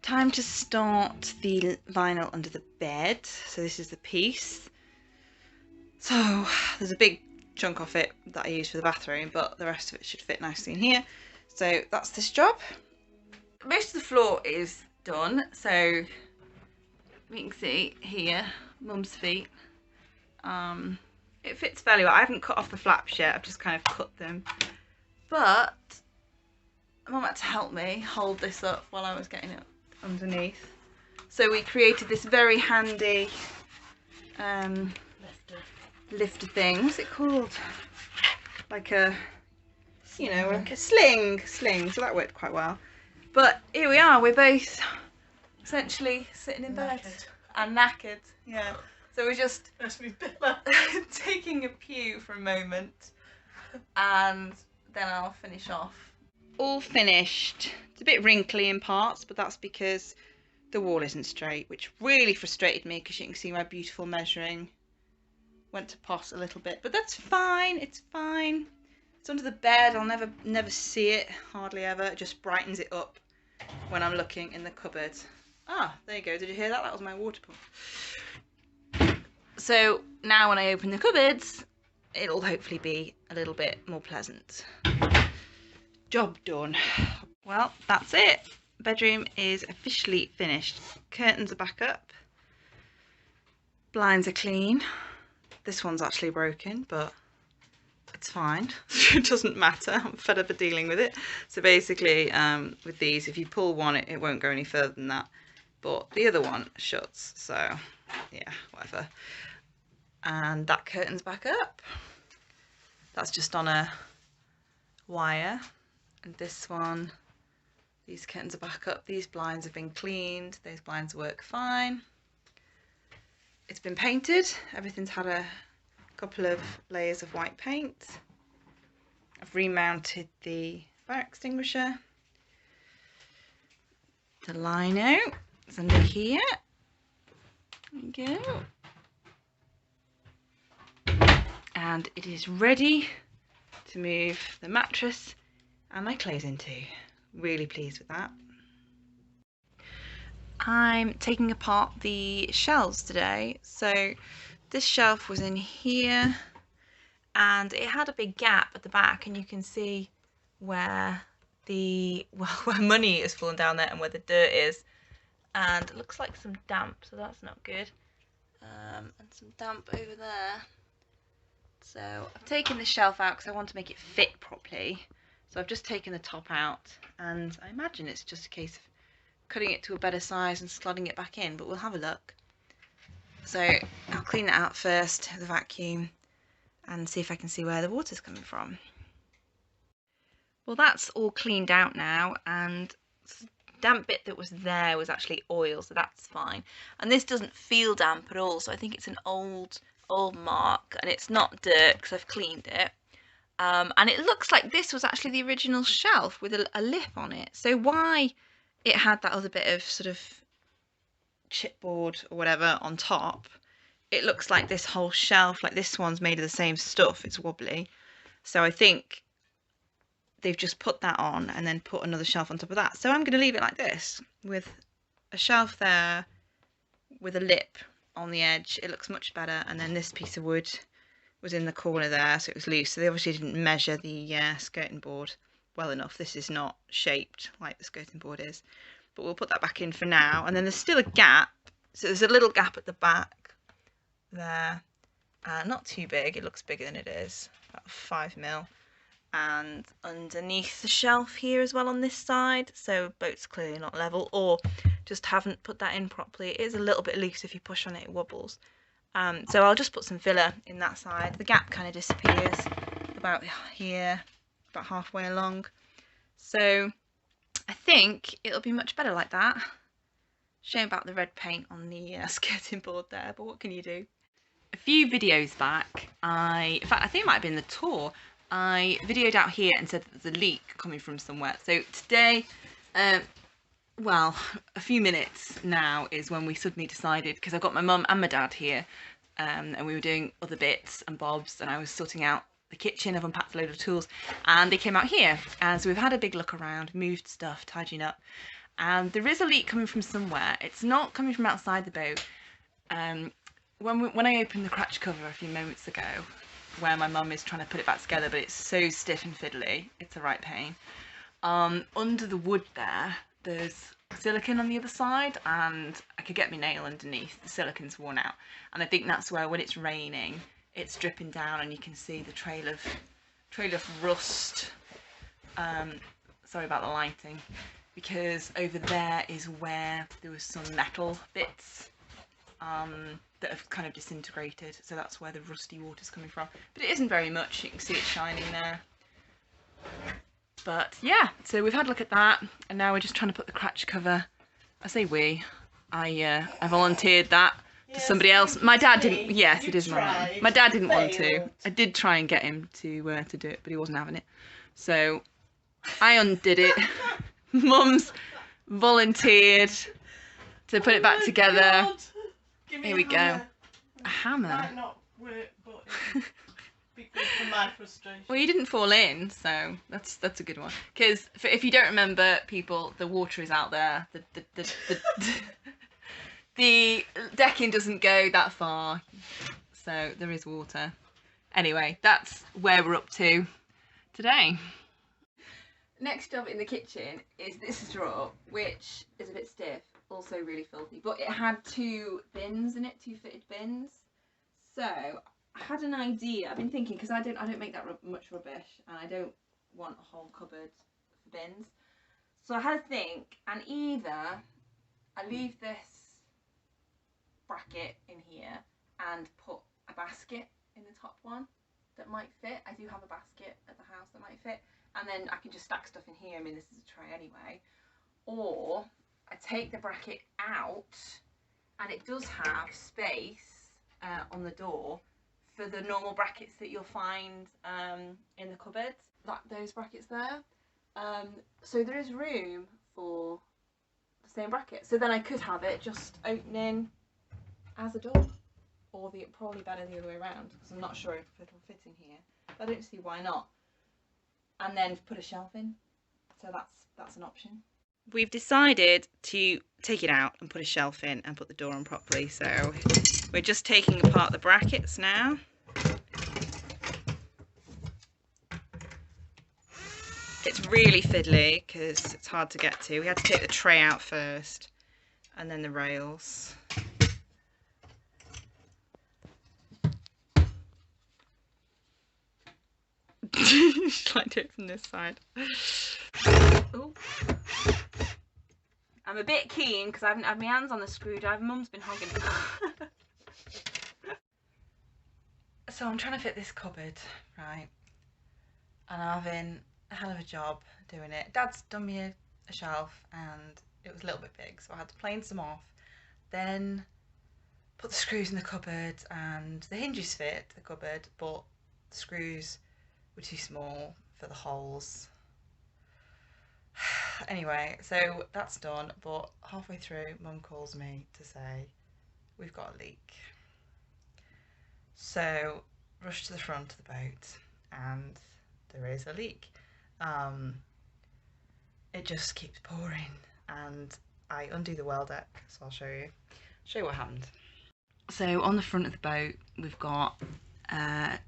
Time to start the vinyl under the bed. So this is the piece. So there's a big chunk off it that I use for the bathroom, but the rest of it should fit nicely in here. So that's this job. Most of the floor is done. So you can see here, Mum's feet. It fits fairly well. I haven't cut off the flaps yet. I've just kind of cut them. But Mum had to help me hold this up while I was getting it underneath. So we created this very handy lifter thing. What's it called? Like a, you know, like a sling. So that worked quite well. But here we are. We're both essentially sitting in bed and knackered. Yeah. So we're just taking a pew for a moment, and then I'll finish off. All finished. It's a bit wrinkly in parts, but that's because the wall isn't straight, which really frustrated me because you can see my beautiful measuring went to pot a little bit, but that's fine. It's fine. It's under the bed. I'll never see it, hardly ever. It just brightens it up when I'm looking in the cupboard. Ah, there you go. Did you hear that? That was my water pump. So now when I open the cupboards, it'll hopefully be a little bit more pleasant. Job done. Well, that's it. Bedroom is officially finished. Curtains are back up. Blinds are clean. This one's actually broken, but it's fine. It doesn't matter. I'm fed up of dealing with it. So basically, with these, if you pull one, it won't go any further than that. But the other one shuts, so yeah, whatever. And that curtain's back up. That's just on a wire. And this one, these curtains are back up. These blinds have been cleaned. Those blinds work fine. It's been painted. Everything's had a couple of layers of white paint. I've remounted the fire extinguisher. The lino is under here. There we go. And it is ready to move the mattress and my clothes into. Really pleased with that. I'm taking apart the shelves today. So this shelf was in here and it had a big gap at the back, and you can see where where money has fallen down there and where the dirt is, and it looks like some damp, so that's not good. And some damp over there. So I've taken the shelf out because I want to make it fit properly. So I've just taken the top out, and I imagine it's just a case of cutting it to a better size and slotting it back in, but we'll have a look. So I'll clean that out first with a vacuum and see if I can see where the water's coming from. Well, that's all cleaned out now, and the damp bit that was there was actually oil, so that's fine. And this doesn't feel damp at all, so I think it's an old mark, and it's not dirt because I've cleaned it. And it looks like this was actually the original shelf with a lip on it. So why it had that other bit of sort of chipboard or whatever on top, it looks like this whole shelf, like this one's made of the same stuff, it's wobbly. So I think they've just put that on and then put another shelf on top of that. So I'm going to leave it like this, with a shelf there with a lip on the edge. It looks much better. And then this piece of wood was in the corner there, so it was loose. So they obviously didn't measure the skirting board well enough. This is not shaped like the skirting board is, but we'll put that back in for now. And then there's still a gap, so there's a little gap at the back there, not too big, it looks bigger than it is, about 5mm, and underneath the shelf here as well on this side, so boat's clearly not level, or just haven't put that in properly. It is a little bit loose. If you push on it, it wobbles. So I'll just put some filler in that side. The gap kind of disappears about here, about halfway along. So I think it'll be much better like that. Shame about the red paint on the skirting board there, but what can you do? A few videos back, in fact I think it might have been the tour, I videoed out here and said that there's a leak coming from somewhere. So today, well, a few minutes now is when we suddenly decided, because I've got my mum and my dad here, and we were doing other bits and bobs, and I was sorting out the kitchen. I've unpacked a load of tools, and they came out here, and so we've had a big look around, moved stuff, tidying up, and there is a leak coming from somewhere. It's not coming from outside the boat. When I opened the cratch cover a few moments ago, where my mum is trying to put it back together, but it's so stiff and fiddly, it's a right pain. Under the wood there's silicone on the other side, and I could get my nail underneath. The silicone's worn out, and I think that's where, when it's raining, it's dripping down, and you can see the trail of rust. Sorry about the lighting, because over there is where there was some metal bits that have kind of disintegrated, so that's where the rusty water's coming from. But it isn't very much, you can see it shining there. But yeah, so we've had a look at that, and now we're just trying to put the cratch cover. I say we, I volunteered that to somebody else. My dad didn't. Yes, it is my mum. My dad didn't want to. I did try and get him to do it, but he wasn't having it. So I undid it. Mum's volunteered to put it back together. God. Here we go. A hammer. Might not work, but it'd be good for my frustration. Well, you didn't fall in, so that's a good one. Because if you don't remember, people, the water is out there. The decking doesn't go that far, so there is water. Anyway, that's where we're up to today. Next up in the kitchen is this drawer, which is a bit stiff, also really filthy, but it had two bins in it, two fitted bins. So I had an idea. I've been thinking, because I don't make that much rubbish, and I don't want a whole cupboard for bins. So I had a think, and either I leave this bracket in here and put a basket in the top one that might fit. I do have a basket at the house that might fit, and then I can just stack stuff in here. I mean, this is a tray anyway. Or I take the bracket out, and it does have space on the door for the normal brackets that you'll find in the cupboards, those brackets there. So there is room for the same bracket. So then I could have it just opening as a door, or probably better the other way around, because I'm not sure if it'll fit in here. But I don't see why not. And then put a shelf in. So that's an option. We've decided to take it out and put a shelf in and put the door on properly. So we're just taking apart the brackets now. It's really fiddly because it's hard to get to. We had to take the tray out first and then the rails. Just like do it from this side. Ooh. I'm a bit keen because I haven't had my hands on the screwdriver. Mum's been hogging it. So I'm trying to fit this cupboard, right? And I'm having a hell of a job doing it. Dad's done me a shelf, and it was a little bit big, so I had to plane some off, then put the screws in the cupboard, and the hinges fit the cupboard, but the screws were too small for the holes. Anyway, so that's done, but halfway through Mum calls me to say we've got a leak. So rush to the front of the boat, and there is a leak. It just keeps pouring, and I undo the well deck, so I'll show you what happened. So on the front of the boat we've got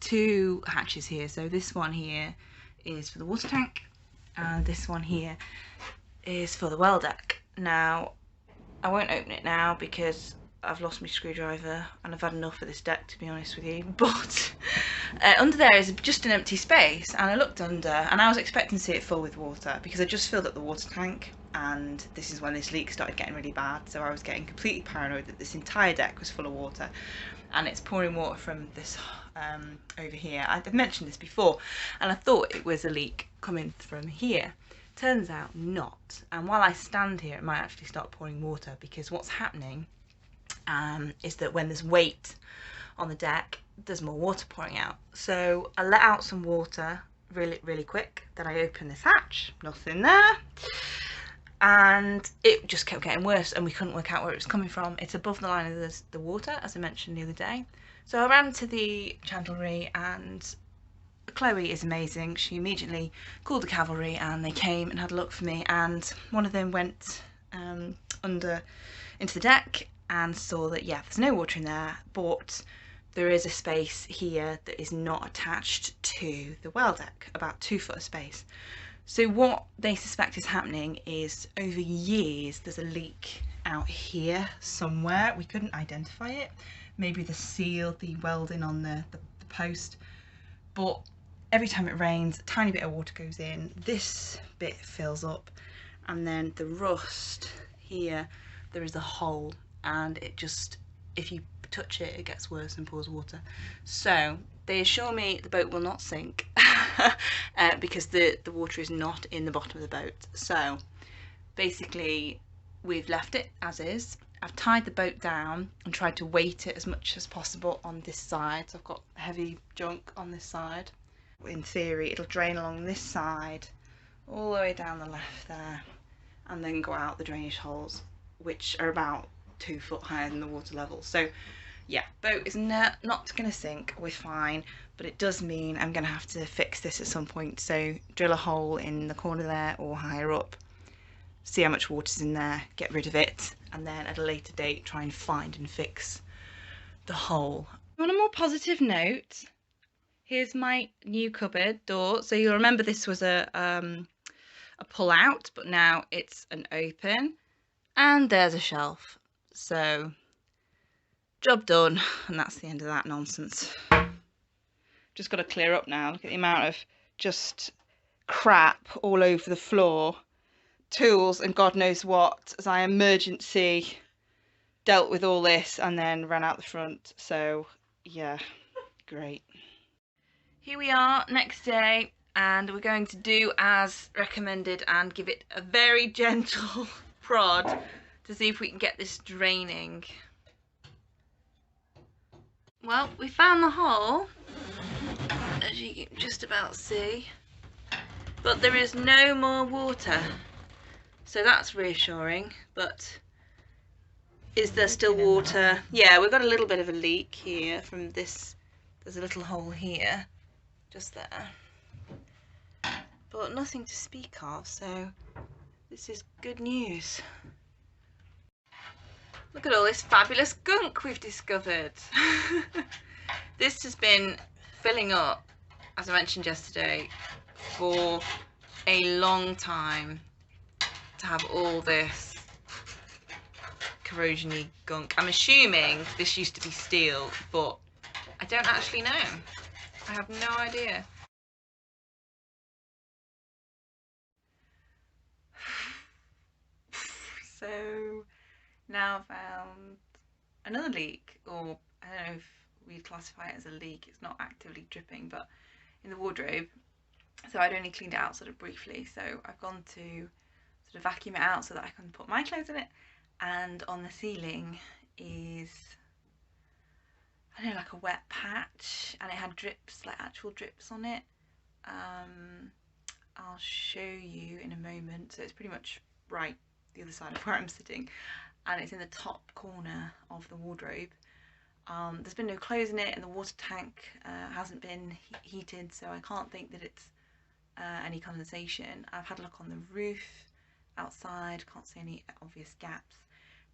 two hatches here. So this one here is for the water tank, and this one here is for the well deck. Now I won't open it now because I've lost my screwdriver and I've had enough of this deck, to be honest with you, but under there is just an empty space, and I looked under and I was expecting to see it full with water because I just filled up the water tank, and this is when this leak started getting really bad, so I was getting completely paranoid that this entire deck was full of water, and it's pouring water from this over here. I've mentioned this before, and I thought it was a leak coming from here. Turns out not, and while I stand here it might actually start pouring water, because what's happening is that when there's weight on the deck, there's more water pouring out. So I let out some water really quick, then I opened this hatch, nothing there, and it just kept getting worse, and we couldn't work out where it was coming from. It's above the line of the water, as I mentioned the other day. So I ran to the chandlery, and Chloe is amazing. She immediately called the cavalry, and they came and had a look for me, and one of them went under into the deck and saw that, yeah, there's no water in there, but there is a space here that is not attached to the well deck, about 2 foot of space. So what they suspect is happening is, over years, there's a leak out here somewhere. We couldn't identify it. Maybe the seal, the welding on the post. But every time it rains, a tiny bit of water goes in. This bit fills up. And then the rust here, there is a hole. And it just, if you touch it, it gets worse and pours water. So they assure me the boat will not sink because the water is not in the bottom of the boat. So basically we've left it as is. I've tied the boat down and tried to weight it as much as possible on this side. So I've got heavy junk on this side. In theory it'll drain along this side all the way down the left there and then go out the drainage holes, which are about 2 foot higher than the water level. So yeah, boat is not going to sink, we're fine, but it does mean I'm going to have to fix this at some point. So drill a hole in the corner there or higher up, see how much water's in there, get rid of it, and then at a later date try and find and fix the hole. On a more positive note, here's my new cupboard door. So you'll remember this was a pull out, but now it's an open, and there's a shelf. So job done, and that's the end of that nonsense. Just got to clear up now. Look at the amount of just crap all over the floor, tools and God knows what, as I emergency dealt with all this and then ran out the front. So yeah, great. Here we are next day, and we're going to do as recommended and give it a very gentle prod to see if we can get this draining. Well, we found the hole, as you can just about see, but there is no more water, so that's reassuring. But is there still water? Yeah, we've got a little bit of a leak here from this. There's a little hole here, just there, but nothing to speak of, so this is good news. Look at all this fabulous gunk we've discovered. This has been filling up, as I mentioned yesterday, for a long time, to have all this corrosion-y gunk. I'm assuming this used to be steel, but I don't actually know. I have no idea. So now found another leak, or I don't know if we'd classify it as a leak. It's not actively dripping, but in the wardrobe. So I'd only cleaned it out sort of briefly, so I've gone to sort of vacuum it out so that I can put my clothes in it. And on the ceiling is, I don't know, like a wet patch, and it had drips, like actual drips on it. I'll show you in a moment. So it's pretty much right the other side of where I'm sitting, and it's in the top corner of the wardrobe. There's been no clothes in it, and the water tank hasn't been heated, so I can't think that it's any condensation. I've had a look on the roof outside, can't see any obvious gaps.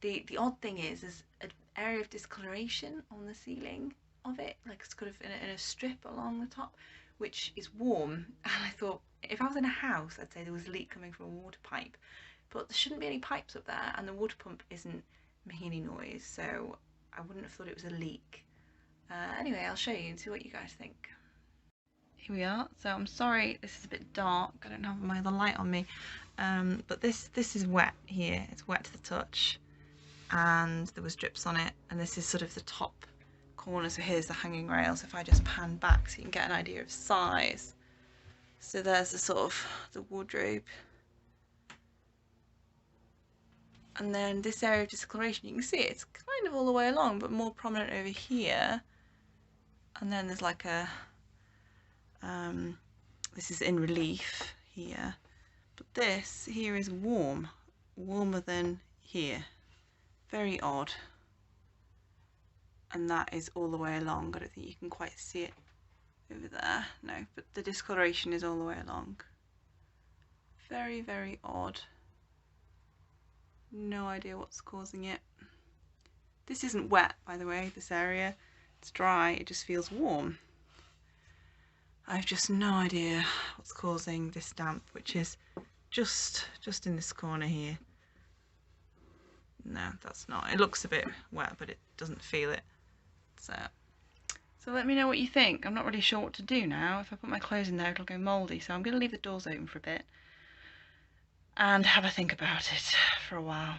The odd thing is there's an area of discoloration on the ceiling of it, like it's kind of in a strip along the top, which is warm. And I thought, if I was in a house, I'd say there was a leak coming from a water pipe, but there shouldn't be any pipes up there, and the water pump isn't making any noise, so I wouldn't have thought it was a leak. Anyway, I'll show you and see what you guys think. Here we are. So I'm sorry this is a bit dark, I don't have my other light on me, but this is wet here. It's wet to the touch, and there was drips on it, and this is sort of the top corner. So here's the hanging rail. So if I just pan back so you can get an idea of size. So there's the sort of the wardrobe, and then this area of discoloration, you can see it's kind of all the way along, but more prominent over here. And then there's like a this is in relief here, but this here is warmer than here. Very odd. And that is all the way along. I don't think you can quite see it over there, no, but the discoloration is all the way along. Very, very odd. No idea what's causing it. This isn't wet, by the way, this area. It's dry, it just feels warm. I've just no idea what's causing this damp, which is just in this corner here. No, that's not. It looks a bit wet, but it doesn't feel it. So let me know what you think. I'm not really sure what to do now. If I put my clothes in there, it'll go mouldy. So I'm going to leave the doors open for a bit and have a think about it for a while.